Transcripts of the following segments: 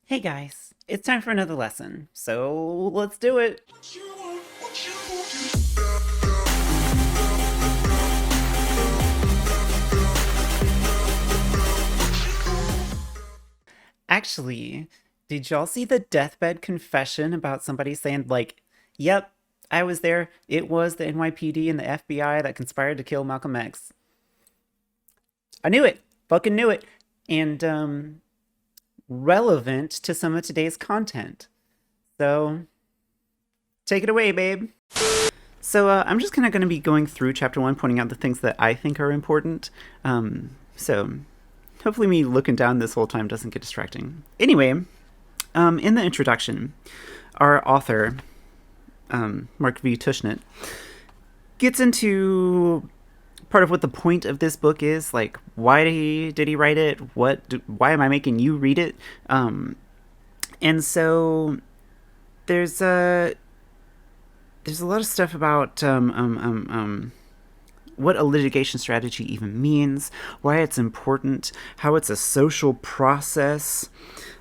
Hey guys, it's time for another lesson, so let's do it! Actually, did y'all see the deathbed confession about somebody saying, like, yep, I was there, it was the NYPD and the FBI that conspired to kill Malcolm X? I knew it! Fucking knew it! And, relevant to some of today's content. So, take it away, babe! So I'm just kind of going to be going through chapter one, pointing out the things that I think are important. So hopefully me looking down this whole time doesn't get distracting. Anyway, in the introduction, our author, Mark V. Tushnet, gets into part of what the point of this book is. Like, why did he write it? Why am I making you read it? And so there's a lot of stuff about what a litigation strategy even means, why it's important, how it's a social process,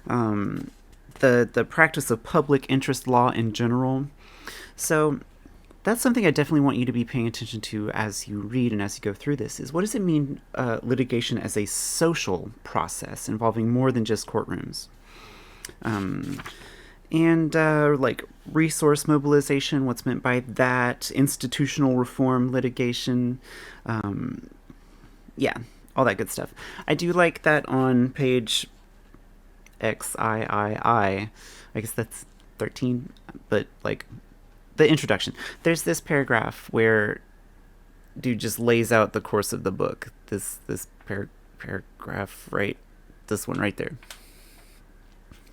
the practice of public interest law in general. So that's something I definitely want you to be paying attention to as you read and as you go through this, is what does it mean, litigation as a social process involving more than just courtrooms? And like resource mobilization, what's meant by that, institutional reform, litigation, yeah, all that good stuff. I do like that on page I guess that's 13, but like the introduction. There's this paragraph where dude just lays out the course of the book. This paragraph, right? This one right there.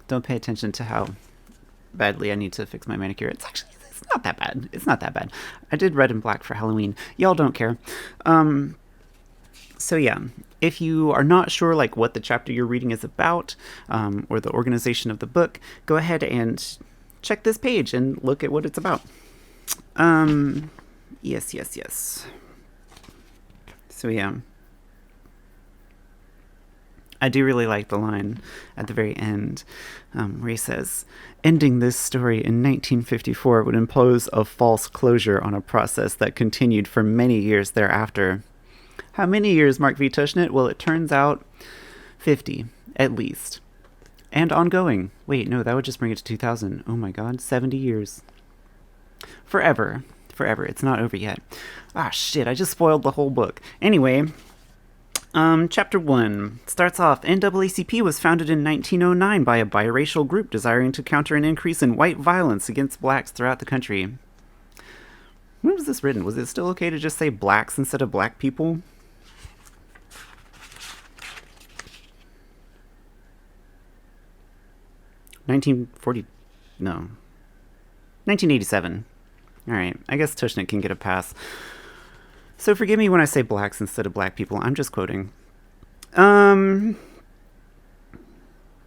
Don't pay attention to how badly I need to fix my manicure. It's not that bad. It's not that bad. I did red and black for Halloween. Y'all don't care. So yeah, if you are not sure like what the chapter you're reading is about, or the organization of the book, go ahead and check this page and look at what it's about. Yes. So yeah, I do really like the line at the very end, where he says, ending this story in 1954 would impose a false closure on a process that continued for many years thereafter. How many years, Mark V. Tushnet? Well, it turns out 50, at least. And ongoing. Wait, no, that would just bring it to 2000. Oh my god, 70 years. Forever. Forever. It's not over yet. Ah, shit, I just spoiled the whole book. Anyway, chapter 1 starts off. NAACP was founded in 1909 by a biracial group desiring to counter an increase in white violence against blacks throughout the country. When was this written? Was it still okay to just say blacks instead of black people? No. 1987. Alright, I guess Tushnet can get a pass. So forgive me when I say blacks instead of black people. I'm just quoting. I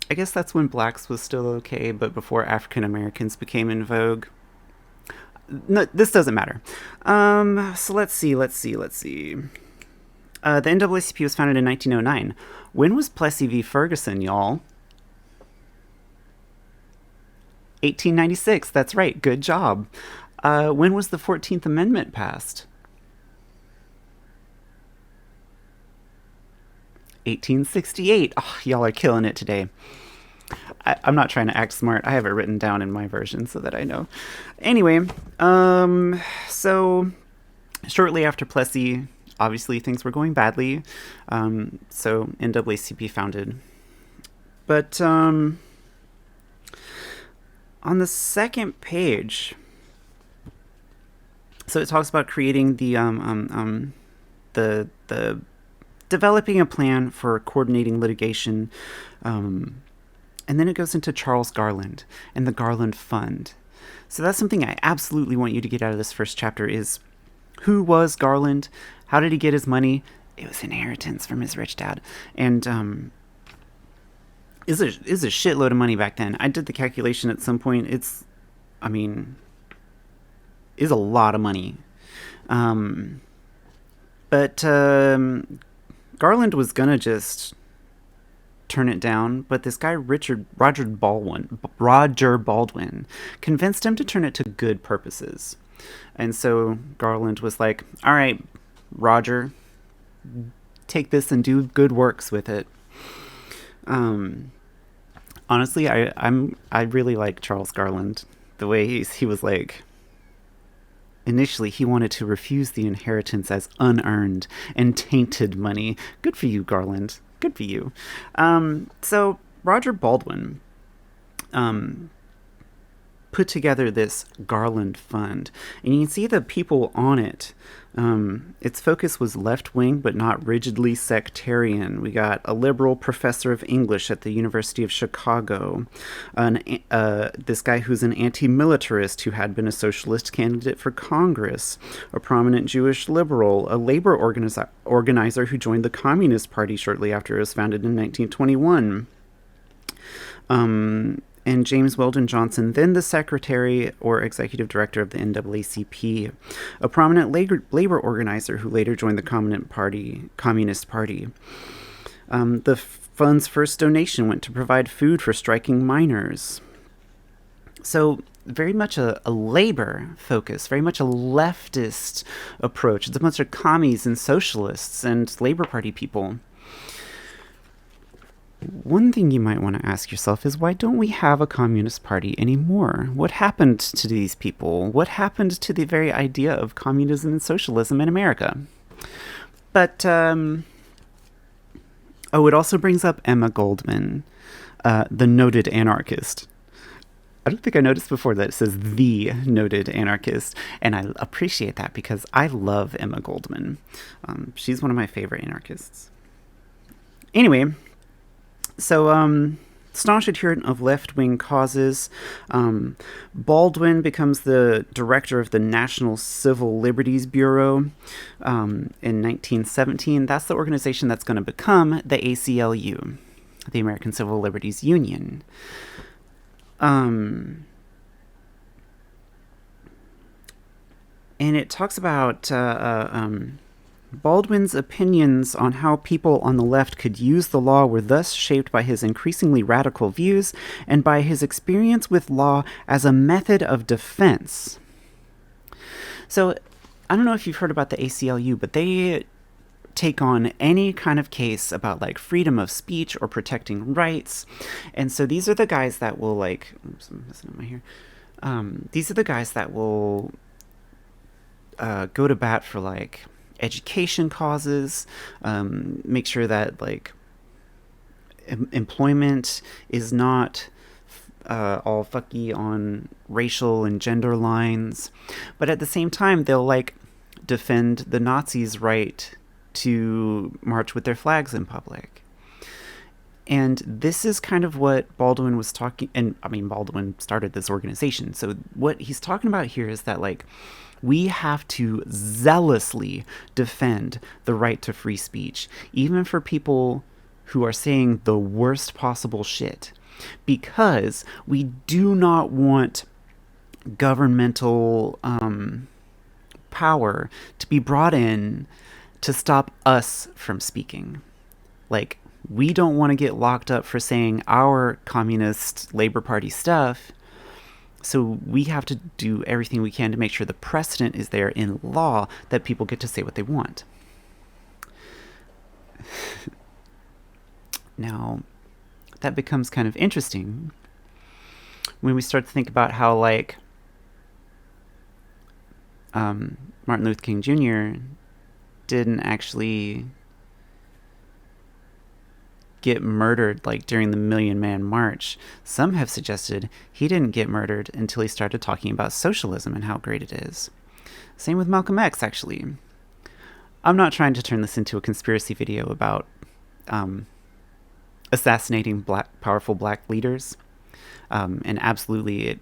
guess that's when blacks was still okay, but before African Americans became in vogue. No, this doesn't matter. So let's see. The NAACP was founded in 1909. When was Plessy v. Ferguson, y'all? 1896. That's right. Good job. When was the 14th Amendment passed? 1868. Oh, y'all are killing it today. I'm not trying to act smart. I have it written down in my version so that I know. Anyway, so shortly after Plessy, obviously things were going badly. So NAACP founded. But on the second page, so it talks about creating the developing a plan for coordinating litigation, and then it goes into Charles Garland and the Garland Fund. So that's something I absolutely want you to get out of this first chapter is, who was Garland? How did he get his money? It was inheritance from his rich dad. And is a shitload of money back then. I did the calculation at some point. Is a lot of money. But Garland was gonna just turn it down, but this guy Roger Baldwin convinced him to turn it to good purposes. And so Garland was like, "All right, Roger, take this and do good works with it." Honestly, I really like Charles Garland. The way he was like, initially he wanted to refuse the inheritance as unearned and tainted money. Good for you, Garland. Good for you. So Roger Baldwin put together this Garland Fund, and you can see the people on it. Its focus was left-wing, but not rigidly sectarian. We got a liberal professor of English at the University of Chicago, this guy who's an anti-militarist who had been a socialist candidate for Congress, a prominent Jewish liberal, a labor organizer who joined the Communist Party shortly after it was founded in 1921. And James Weldon Johnson, then the secretary or executive director of the NAACP, a prominent labor organizer who later joined the Communist Party. The fund's first donation went to provide food for striking miners. So very much a labor focus, very much a leftist approach. It's a bunch of commies and socialists and Labor Party people. One thing you might want to ask yourself is, why don't we have a Communist Party anymore? What happened to these people? What happened to the very idea of communism and socialism in America? But, it also brings up Emma Goldman, the noted anarchist. I don't think I noticed before that it says the noted anarchist, and I appreciate that because I love Emma Goldman. She's one of my favorite anarchists. Anyway, so, staunch adherent of left-wing causes, Baldwin becomes the director of the National Civil Liberties Bureau in 1917. That's the organization that's going to become the ACLU, the American Civil Liberties Union. And it talks about Baldwin's opinions on how people on the left could use the law were thus shaped by his increasingly radical views and by his experience with law as a method of defense. So, I don't know if you've heard about the ACLU, but they take on any kind of case about like freedom of speech or protecting rights. And so these are the guys that will like, oops, I'm messing up my hair. These are the guys that will go to bat for like education causes, make sure that like employment is not all fucky on racial and gender lines, but at the same time they'll like defend the Nazis' right to march with their flags in public. And this is kind of what Baldwin was talking, and I mean Baldwin started this organization, so what he's talking about here is that like we have to zealously defend the right to free speech, even for people who are saying the worst possible shit, because we do not want governmental power to be brought in to stop us from speaking. Like, we don't want to get locked up for saying our communist Labor Party stuff, so we have to do everything we can to make sure the precedent is there in law that people get to say what they want. Now, that becomes kind of interesting when we start to think about how, like, Martin Luther King Jr. didn't actually get murdered like during the Million Man March. Some have suggested he didn't get murdered until he started talking about socialism and how great it is. Same with Malcolm X, actually. I'm not trying to turn this into a conspiracy video about assassinating powerful black leaders, and absolutely it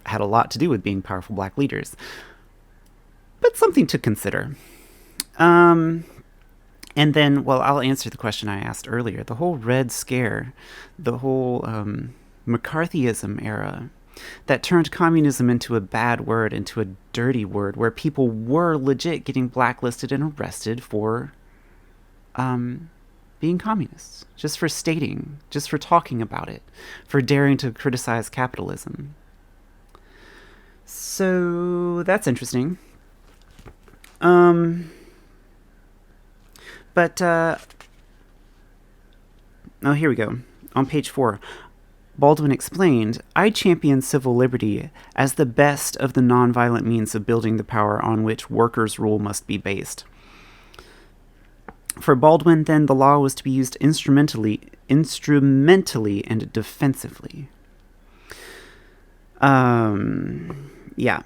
had a lot to do with being powerful black leaders, but something to consider. And then, well, I'll answer the question I asked earlier. The whole Red Scare, the whole McCarthyism era that turned communism into a bad word, into a dirty word, where people were legit getting blacklisted and arrested for being communists, just for stating, just for talking about it, for daring to criticize capitalism. So that's interesting. Oh, here we go. On page 4, Baldwin explained, I champion civil liberty as the best of the nonviolent means of building the power on which workers' rule must be based. For Baldwin, then, the law was to be used instrumentally and defensively. Yeah.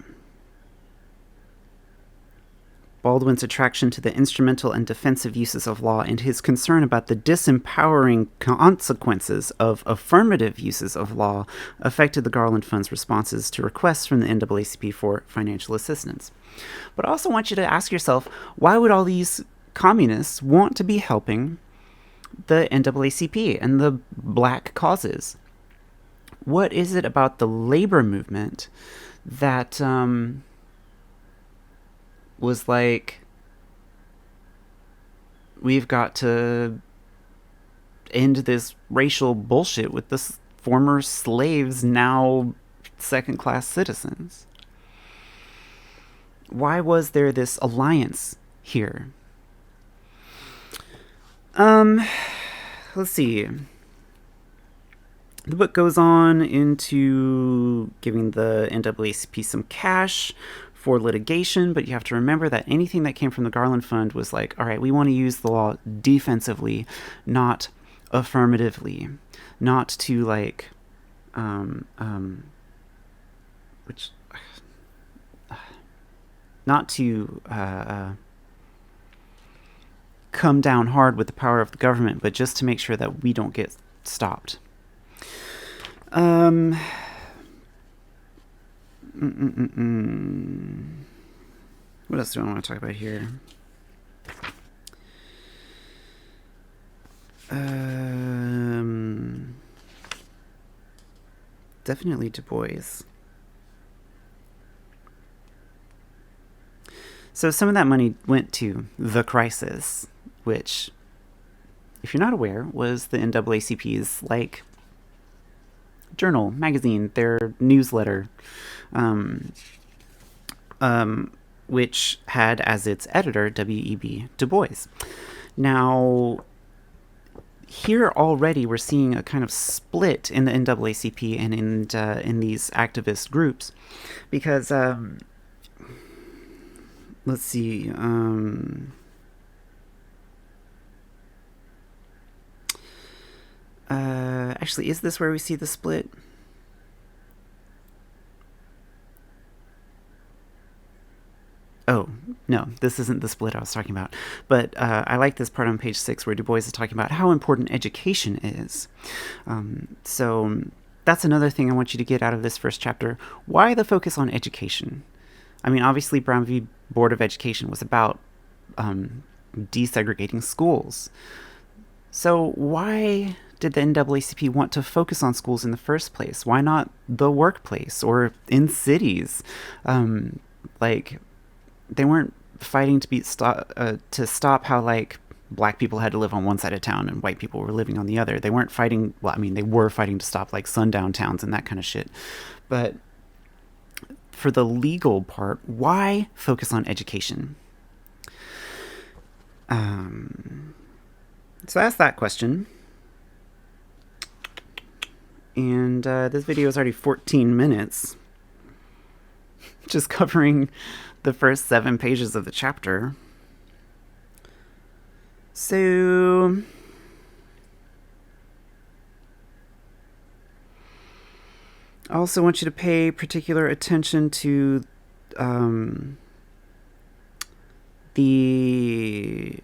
Baldwin's attraction to the instrumental and defensive uses of law and his concern about the disempowering consequences of affirmative uses of law affected the Garland Fund's responses to requests from the NAACP for financial assistance. But I also want you to ask yourself, why would all these communists want to be helping the NAACP and the black causes? What is it about the labor movement that was like, we've got to end this racial bullshit with the former slaves, now second-class citizens? Why was there this alliance here? Let's see. The book goes on into giving the NAACP some cash for litigation, but you have to remember that anything that came from the Garland Fund was like, all right, we want to use the law defensively, not affirmatively, not to like, not to come down hard with the power of the government, but just to make sure that we don't get stopped. What else do I want to talk about here? Definitely Du Bois. So some of that money went to The Crisis, which, if you're not aware, was the NAACP's like journal, magazine, their newsletter, which had as its editor W.E.B. Du Bois. Now, here already we're seeing a kind of split in the NAACP and in these activist groups, because let's see. Actually, is this where we see the split? Oh, no, this isn't the split I was talking about. But I like this part on page 6 where Du Bois is talking about how important education is. So that's another thing I want you to get out of this first chapter. Why the focus on education? I mean, obviously, Brown v. Board of Education was about desegregating schools. So why did the NAACP want to focus on schools in the first place? Why not the workplace or in cities? Like, they weren't fighting to stop how, like, black people had to live on one side of town and white people were living on the other. They weren't fighting, well, I mean, they were fighting to stop, like, sundown towns and that kind of shit. But for the legal part, why focus on education? So ask that question. And this video is already 14 minutes. Just covering the first 7 pages of the chapter. So I also want you to pay particular attention to the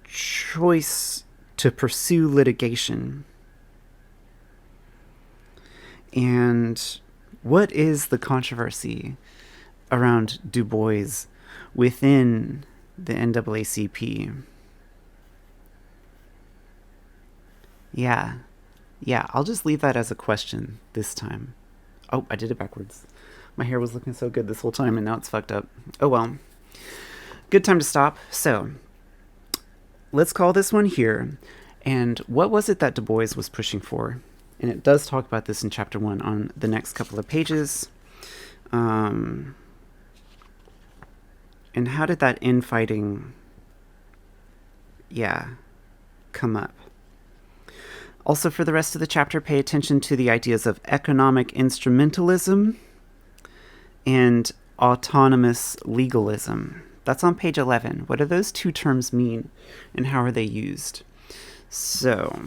choice to pursue litigation. And what is the controversy around Du Bois within the NAACP? Yeah, I'll just leave that as a question this time. Oh, I did it backwards. My hair was looking so good this whole time, and now it's fucked up. Oh well. Good time to stop. So, let's call this one here. And what was it that Du Bois was pushing for? And it does talk about this in chapter 1 on the next couple of pages. And how did that infighting, come up? Also, for the rest of the chapter, pay attention to the ideas of economic instrumentalism and autonomous legalism. That's on page 11. What do those two terms mean, and how are they used? So,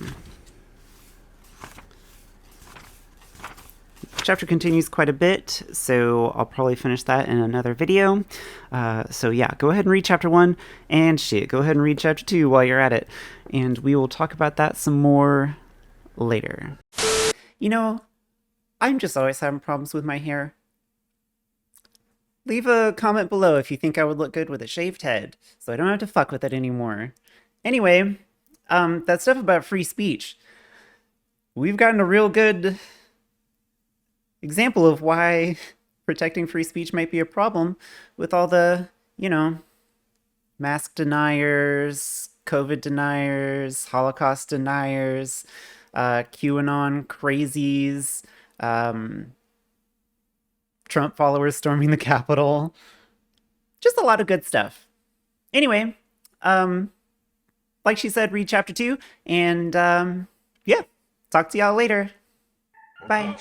chapter continues quite a bit, so I'll probably finish that in another video. So yeah, go ahead and read chapter 1, and go ahead and read chapter 2 while you're at it, and we will talk about that some more later. You know, I'm just always having problems with my hair. Leave a comment below if you think I would look good with a shaved head, so I don't have to fuck with it anymore. Anyway, that stuff about free speech. We've gotten a real good example of why protecting free speech might be a problem with all the, mask deniers, COVID deniers, Holocaust deniers, QAnon crazies, Trump followers storming the Capitol. Just a lot of good stuff. Anyway, like she said, read chapter 2, and talk to y'all later. Bye.